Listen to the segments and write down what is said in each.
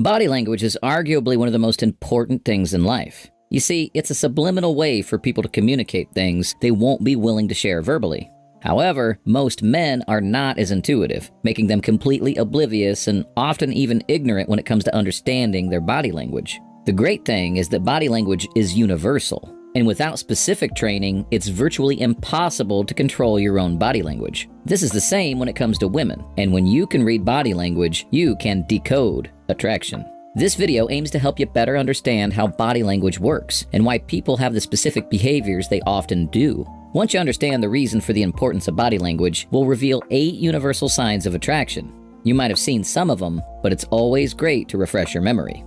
Body language is arguably one of the most important things in life. You see, it's a subliminal way for people to communicate things they won't be willing to share verbally. However, most men are not as intuitive, making them completely oblivious and often even ignorant when it comes to understanding their body language. The great thing is that body language is universal, and without specific training, it's virtually impossible to control your own body language. This is the same when it comes to women, and when you can read body language, you can decode attraction. This video aims to help you better understand how body language works and why people have the specific behaviors they often do. Once you understand the reason for the importance of body language, we'll reveal 8 universal signs of attraction. You might have seen some of them, but it's always great to refresh your memory.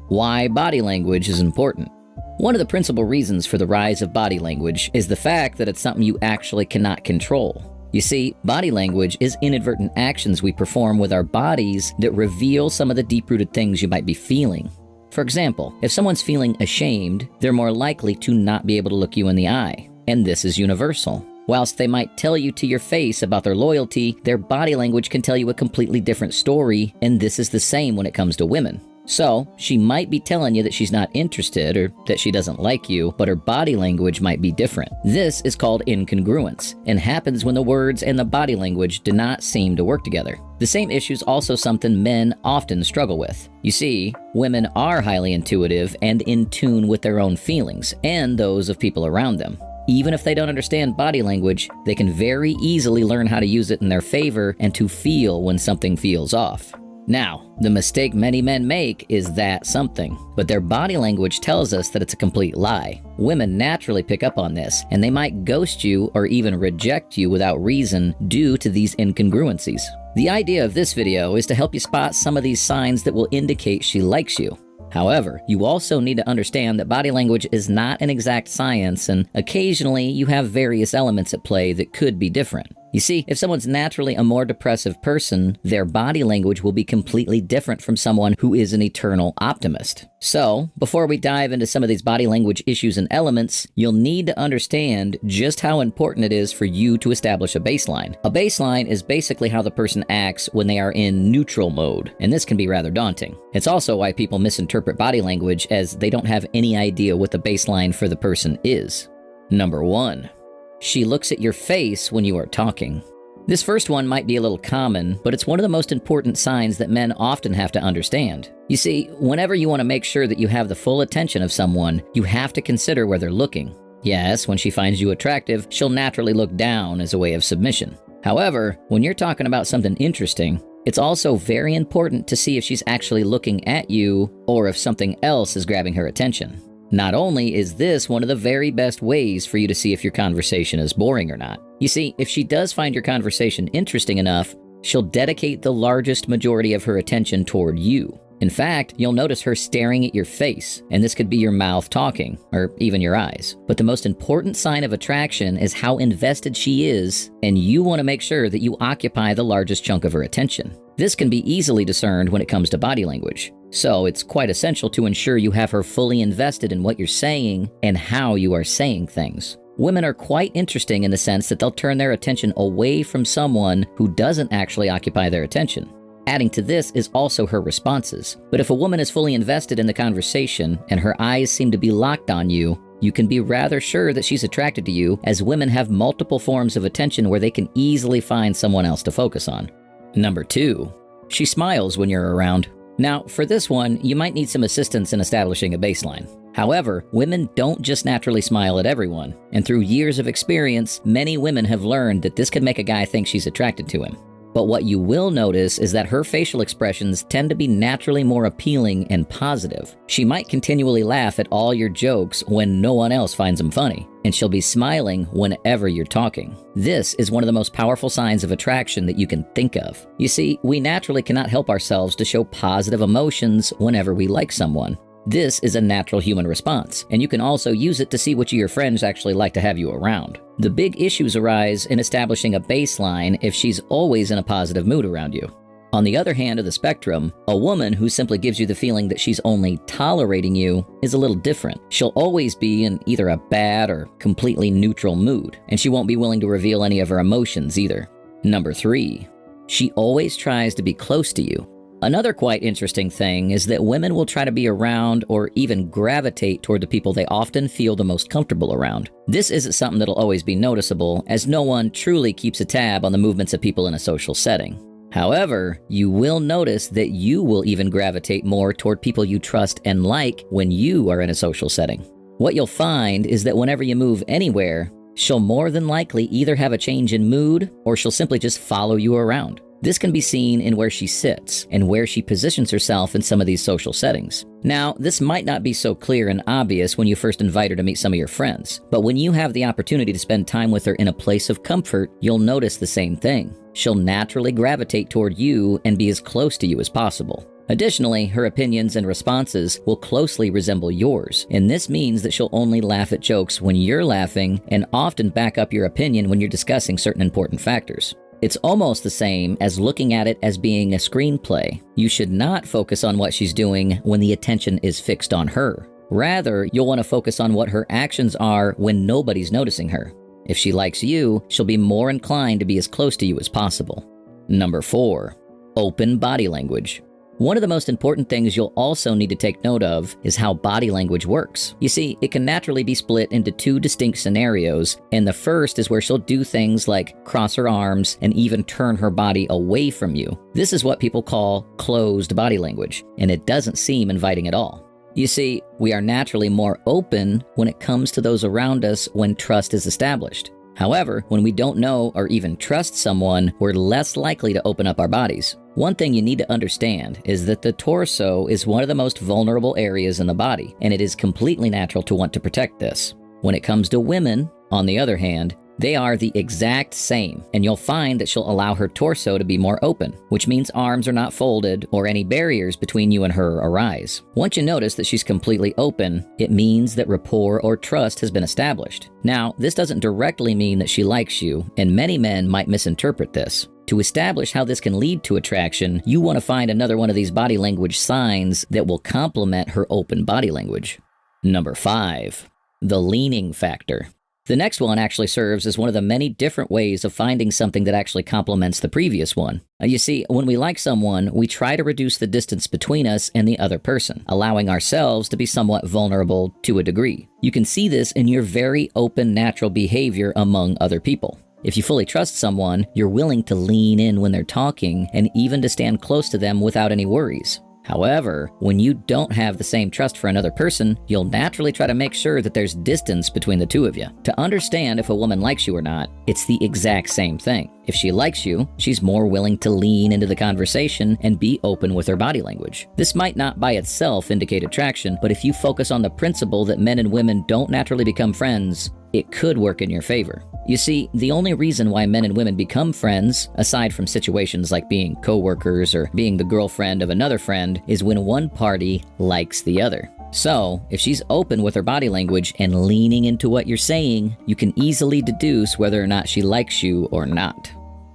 Why body language is important. One of the principal reasons for the rise of body language is the fact that it's something you actually cannot control. You see, body language is inadvertent actions we perform with our bodies that reveal some of the deep-rooted things you might be feeling. For example, if someone's feeling ashamed, they're more likely to not be able to look you in the eye, and this is universal. Whilst they might tell you to your face about their loyalty, their body language can tell you a completely different story, and this is the same when it comes to women. So, she might be telling you that she's not interested or that she doesn't like you, but her body language might be different. This is called incongruence and happens when the words and the body language do not seem to work together. The same issue is also something men often struggle with. You see, women are highly intuitive and in tune with their own feelings and those of people around them. Even if they don't understand body language, they can very easily learn how to use it in their favor and to feel when something feels off. Now, the mistake many men make is that something, but their body language tells us that it's a complete lie. Women naturally pick up on this, and they might ghost you or even reject you without reason due to these incongruencies. The idea of this video is to help you spot some of these signs that will indicate she likes you. However, you also need to understand that body language is not an exact science, and occasionally you have various elements at play that could be different. You see, if someone's naturally a more depressive person, their body language will be completely different from someone who is an eternal optimist. So, before we dive into some of these body language issues and elements, you'll need to understand just how important it is for you to establish a baseline. A baseline is basically how the person acts when they are in neutral mode, and this can be rather daunting. It's also why people misinterpret body language as they don't have any idea what the baseline for the person is. Number 1. She looks at your face when you are talking. This first one might be a little common, but it's one of the most important signs that men often have to understand. You see, whenever you want to make sure that you have the full attention of someone, you have to consider where they're looking. Yes, when she finds you attractive, she'll naturally look down as a way of submission. However, when you're talking about something interesting, it's also very important to see if she's actually looking at you or if something else is grabbing her attention. Not only is this one of the very best ways for you to see if your conversation is boring or not. You see, if she does find your conversation interesting enough, she'll dedicate the largest majority of her attention toward you. In fact, you'll notice her staring at your face, and this could be your mouth talking, or even your eyes. But the most important sign of attraction is how invested she is, and you want to make sure that you occupy the largest chunk of her attention. This can be easily discerned when it comes to body language. So it's quite essential to ensure you have her fully invested in what you're saying and how you are saying things. Women are quite interesting in the sense that they'll turn their attention away from someone who doesn't actually occupy their attention. Adding to this is also her responses. But if a woman is fully invested in the conversation and her eyes seem to be locked on you, you can be rather sure that she's attracted to you, as women have multiple forms of attention where they can easily find someone else to focus on. Number 2. She smiles when you're around. Now, for this one, you might need some assistance in establishing a baseline. However, women don't just naturally smile at everyone, and through years of experience, many women have learned that this can make a guy think she's attracted to him. But what you will notice is that her facial expressions tend to be naturally more appealing and positive. She might continually laugh at all your jokes when no one else finds them funny, and she'll be smiling whenever you're talking. This is one of the most powerful signs of attraction that you can think of. You see, we naturally cannot help ourselves to show positive emotions whenever we like someone. This is a natural human response, and you can also use it to see which of your friends actually like to have you around. The big issues arise in establishing a baseline if she's always in a positive mood around you. On the other hand of the spectrum, a woman who simply gives you the feeling that she's only tolerating you is a little different. She'll always be in either a bad or completely neutral mood, and she won't be willing to reveal any of her emotions either. Number 3. She always tries to be close to you. Another quite interesting thing is that women will try to be around or even gravitate toward the people they often feel the most comfortable around. This isn't something that'll always be noticeable, as no one truly keeps a tab on the movements of people in a social setting. However, you will notice that you will even gravitate more toward people you trust and like when you are in a social setting. What you'll find is that whenever you move anywhere, she'll more than likely either have a change in mood or she'll simply just follow you around. This can be seen in where she sits and where she positions herself in some of these social settings. Now, this might not be so clear and obvious when you first invite her to meet some of your friends, but when you have the opportunity to spend time with her in a place of comfort, you'll notice the same thing. She'll naturally gravitate toward you and be as close to you as possible. Additionally, her opinions and responses will closely resemble yours, and this means that she'll only laugh at jokes when you're laughing and often back up your opinion when you're discussing certain important factors. It's almost the same as looking at it as being a screenplay. You should not focus on what she's doing when the attention is fixed on her. Rather, you'll want to focus on what her actions are when nobody's noticing her. If she likes you, she'll be more inclined to be as close to you as possible. Number 4, open body language. One of the most important things you'll also need to take note of is how body language works. You see, it can naturally be split into 2 distinct scenarios, and the first is where she'll do things like cross her arms and even turn her body away from you. This is what people call closed body language, and it doesn't seem inviting at all. You see, we are naturally more open when it comes to those around us when trust is established. However, when we don't know or even trust someone, we're less likely to open up our bodies. One thing you need to understand is that the torso is one of the most vulnerable areas in the body, and it is completely natural to want to protect this. When it comes to women, on the other hand, they are the exact same, and you'll find that she'll allow her torso to be more open, which means arms are not folded or any barriers between you and her arise. Once you notice that she's completely open, it means that rapport or trust has been established. Now, this doesn't directly mean that she likes you, and many men might misinterpret this. To establish how this can lead to attraction, you want to find another one of these body language signs that will complement her open body language. Number 5, the leaning factor. The next one actually serves as one of the many different ways of finding something that actually complements the previous one. You see, when we like someone, we try to reduce the distance between us and the other person, allowing ourselves to be somewhat vulnerable to a degree. You can see this in your very open, natural behavior among other people. If you fully trust someone, you're willing to lean in when they're talking and even to stand close to them without any worries. However, when you don't have the same trust for another person, you'll naturally try to make sure that there's distance between the two of you. To understand if a woman likes you or not, it's the exact same thing. If she likes you, she's more willing to lean into the conversation and be open with her body language. This might not by itself indicate attraction, but if you focus on the principle that men and women don't naturally become friends, it could work in your favor. You see, the only reason why men and women become friends, aside from situations like being coworkers or being the girlfriend of another friend, is when one party likes the other. So, if she's open with her body language and leaning into what you're saying, you can easily deduce whether or not she likes you or not.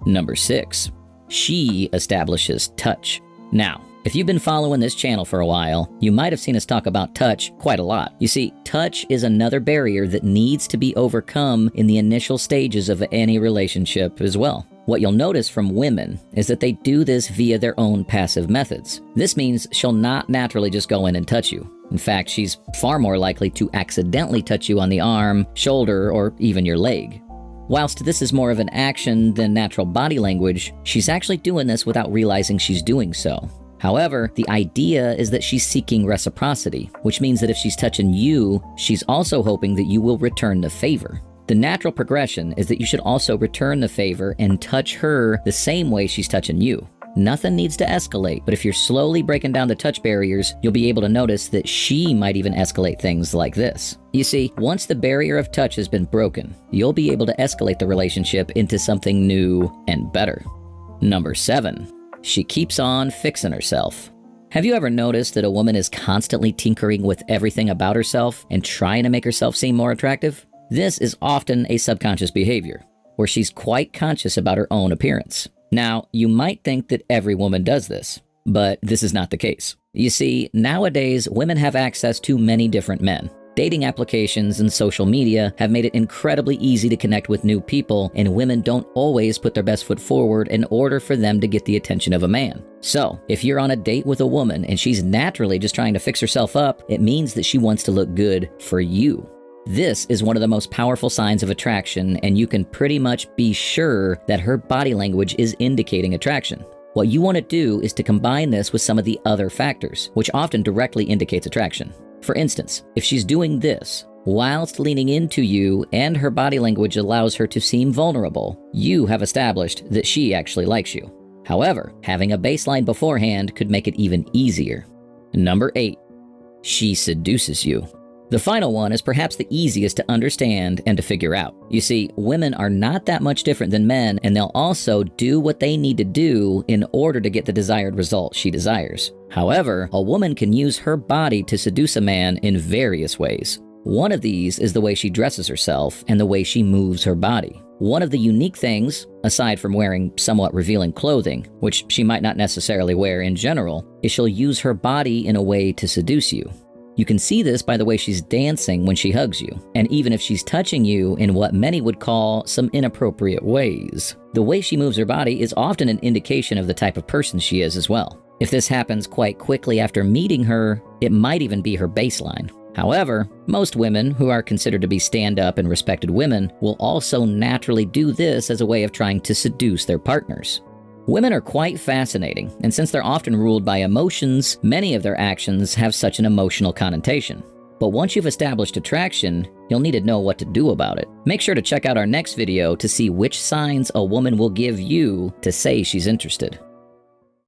Number 6, she establishes touch. Now, if you've been following this channel for a while, you might have seen us talk about touch quite a lot. You see, touch is another barrier that needs to be overcome in the initial stages of any relationship as well. What you'll notice from women is that they do this via their own passive methods. This means she'll not naturally just go in and touch you. In fact, she's far more likely to accidentally touch you on the arm, shoulder, or even your leg. Whilst this is more of an action than natural body language, she's actually doing this without realizing she's doing so. However, the idea is that she's seeking reciprocity, which means that if she's touching you, she's also hoping that you will return the favor. The natural progression is that you should also return the favor and touch her the same way she's touching you. Nothing needs to escalate, but if you're slowly breaking down the touch barriers, you'll be able to notice that she might even escalate things like this. You see, once the barrier of touch has been broken, you'll be able to escalate the relationship into something new and better. Number 7. She keeps on fixing herself. Have you ever noticed that a woman is constantly tinkering with everything about herself and trying to make herself seem more attractive? This is often a subconscious behavior, where she's quite conscious about her own appearance. Now, you might think that every woman does this, but this is not the case. You see, nowadays, women have access to many different men. Dating applications and social media have made it incredibly easy to connect with new people, and women don't always put their best foot forward in order for them to get the attention of a man. So, if you're on a date with a woman and she's naturally just trying to fix herself up, it means that she wants to look good for you. This is one of the most powerful signs of attraction, and you can pretty much be sure that her body language is indicating attraction. What you want to do is to combine this with some of the other factors, which often directly indicates attraction. For instance, if she's doing this, whilst leaning into you and her body language allows her to seem vulnerable, you have established that she actually likes you. However, having a baseline beforehand could make it even easier. Number 8, she seduces you. The final one is perhaps the easiest to understand and to figure out. You see, women are not that much different than men, and they'll also do what they need to do in order to get the desired result she desires. However, a woman can use her body to seduce a man in various ways. One of these is the way she dresses herself and the way she moves her body. One of the unique things, aside from wearing somewhat revealing clothing, which she might not necessarily wear in general, is she'll use her body in a way to seduce you. You can see this by the way she's dancing when she hugs you, and even if she's touching you in what many would call some inappropriate ways. The way she moves her body is often an indication of the type of person she is as well. If this happens quite quickly after meeting her, it might even be her baseline. However, most women who are considered to be stand-up and respected women will also naturally do this as a way of trying to seduce their partners. Women are quite fascinating, and since they're often ruled by emotions, many of their actions have such an emotional connotation. But once you've established attraction, you'll need to know what to do about it. Make sure to check out our next video to see which signs a woman will give you to say she's interested.